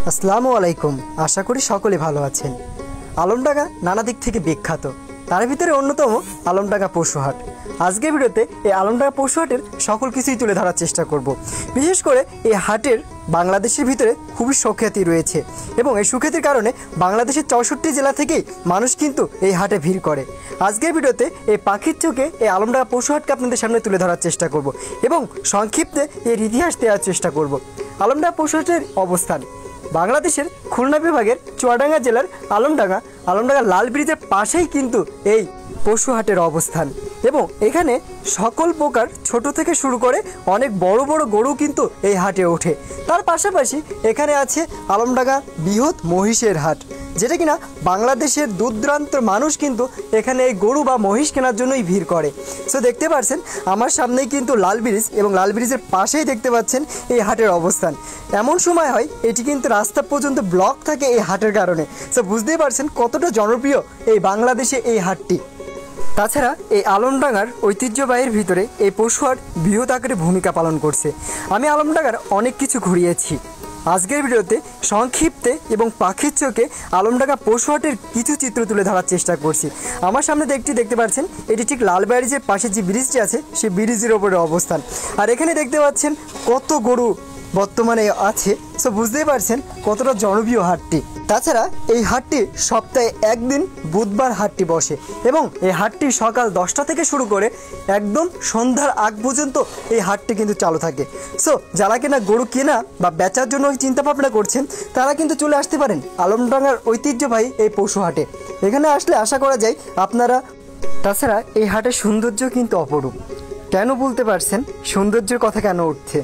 আসসালামু আলাইকুম। আশা করি সকলে ভালো আছেন। আলমডাঙ্গা নানা দিক থেকে বিখ্যাত, তার ভিতরে অন্যতম আলমডাঙ্গা পশুহাট। আজকের ভিডিওতে এই আলমডাঙ্গা পশুহাটের সকল কিছুই তুলে ধরার চেষ্টা করব। বিশেষ করে এই হাটের বাংলাদেশের ভিতরে খুবই সুখ্যাতি রয়েছে এবং এই সুখ্যাতির কারণে বাংলাদেশের 64 জেলা থেকেই মানুষ কিন্তু এই হাটে ভিড় করে। আজকের ভিডিওতে এই পাখির চোখে এই আলমডাঙ্গা পশুহাটকে আপনাদের সামনে তুলে ধরার চেষ্টা করব এবং সংক্ষিপ্তে এর ইতিহাস দেওয়ার চেষ্টা করব। আলমডাঙ্গা পশুহাটের অবস্থান বাংলাদেশের খুলনা বিভাগের চুয়াডাঙ্গা জেলার আলমডাঙ্গা লাল ব্রিজের পাশেই কিন্তু এই পশুহাটের অবস্থান এবং এখানে সকল প্রকার ছোট থেকে শুরু করে অনেক বড় বড় গরু কিন্তু এই হাটে ওঠে। তার পাশাপাশি এখানে আছে আলমডাঙ্গা বৃহৎ মহিষের হাট, যেটা কিনা বাংলাদেশের দূরদূরান্ত মানুষ কিন্তু এখানে এই গরু বা মহিষ কেনার জন্যই ভিড় করে। সো দেখতে পাচ্ছেন আমার সামনেই কিন্তু লাল ব্রিজ এবং লাল ব্রিজের পাশেই দেখতে পাচ্ছেন এই হাটের অবস্থান। এমন সময় হয় এটি কিন্তু রাস্তা পর্যন্ত ব্লক থাকে এই হাটের কারণে। সো বুঝতেই পারছেন কতটা জনপ্রিয় এই বাংলাদেশে এই হাটটি। তাছাড়া এই আলমডাঙ্গার ঐতিহ্যবাহীর ভিতরে এই পশুহাট বৃহৎ আকারে ভূমিকা পালন করছে। আমি আলমডাঙ্গার অনেক কিছু ঘুরিয়েছি। আজকের ভিডিওতে সংক্ষিপ্তে এবং পাখির চোখে আলমডাঙ্গা পশুহাটের কিছু চিত্র তুলে ধরার চেষ্টা করছি। আমার সামনে দেখতে পাচ্ছেন এটি ঠিক লাল ব্রিজের পাশে যে ব্রিজটি আছে সেই ব্রিজের ওপরে অবস্থান। আর এখানে দেখতে পাচ্ছেন কত গরু বর্তমানে আছে। সো বুঝতেই পারছেন কতটা জনপ্রিয় হাটটি। তাছাড়া এই হাটটি সপ্তাহে একদিন বুধবার হাটটি বসে এবং এই হাটটি সকাল 10টা থেকে শুরু করে একদম সন্ধ্যার আগ পর্যন্ত এই হাটটি কিন্তু চালু থাকে। সো যারা কিনা গরু কেনা বা বেচার জন্য চিন্তা ভাবনা করছেন তারা কিন্তু চলে আসতে পারেন আলমডাঙ্গার ঐতিহ্যবাহী এই পশু হাটে। এখানে আসলে আশা করা যায় আপনারা। তাছাড়া এই হাটের সৌন্দর্য কিন্তু অপরূপ। কেন বলতে পারছেন সৌন্দর্যের কথা কেন উঠছে?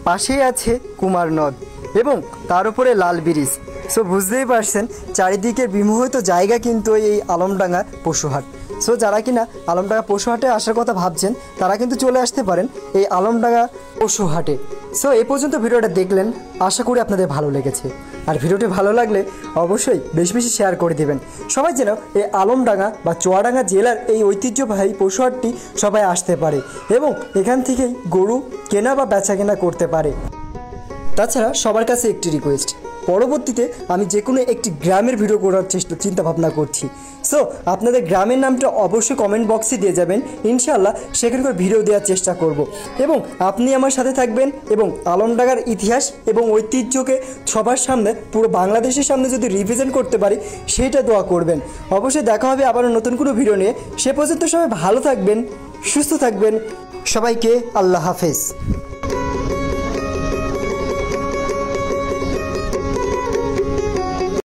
পাশেই আছে কুমার নদ এবং তার উপরে লাল ব্রিজ। সো বুঝতেই পারছেন চারিদিকের বিমোহিত জায়গা কিন্তু এই আলমডাঙ্গা পশুহাট। সো যারা কিনা আলমডাঙ্গা পশুহাটে আসার কথা ভাবছেন তারা কিন্তু চলে আসতে পারেন এই আলমডাঙ্গা পশুহাটে। সো এই পর্যন্ত ভিডিওটা দেখলেন, আশা করি আপনাদের ভালো লেগেছে। আর ভিডিওটি ভালো লাগলে অবশ্যই বেশি বেশি শেয়ার করে দেবেন। সবাই যেন এই আলমডাঙ্গা বা চুয়াডাঙ্গা জেলার এই ঐতিহ্যবাহী পশুহাটটি সবাই আসতে পারে এবং এখান থেকেই গরু কেনা বা বেচা কেনা করতে পারে। তাছাড়া সবার কাছে একটি রিকোয়েস্ট, পরবর্তীতে আমি যে কোনো একটি গ্রামের ভিডিও করার চিন্তা ভাবনা করছি। সো আপনাদের গ্রামের নামটা অবশ্যই কমেন্ট বক্সে দিয়ে যাবেন, ইনশাআল্লাহ সেখানকার ভিডিও দেওয়ার চেষ্টা করব এবং আপনি আমার সাথে থাকবেন এবং আলমডাঙ্গার ইতিহাস এবং ঐতিহ্যকে সবার সামনে পুরো বাংলাদেশের সামনে যদি রিপ্রেজেন্ট করতে পারি সেইটা দোয়া করবেন। অবশ্যই দেখা হবে আবার নতুন কোনো ভিডিও নিয়ে। সে পর্যন্ত সবাই ভালো থাকবেন, সুস্থ থাকবেন। সবাইকে আল্লাহ হাফেজ।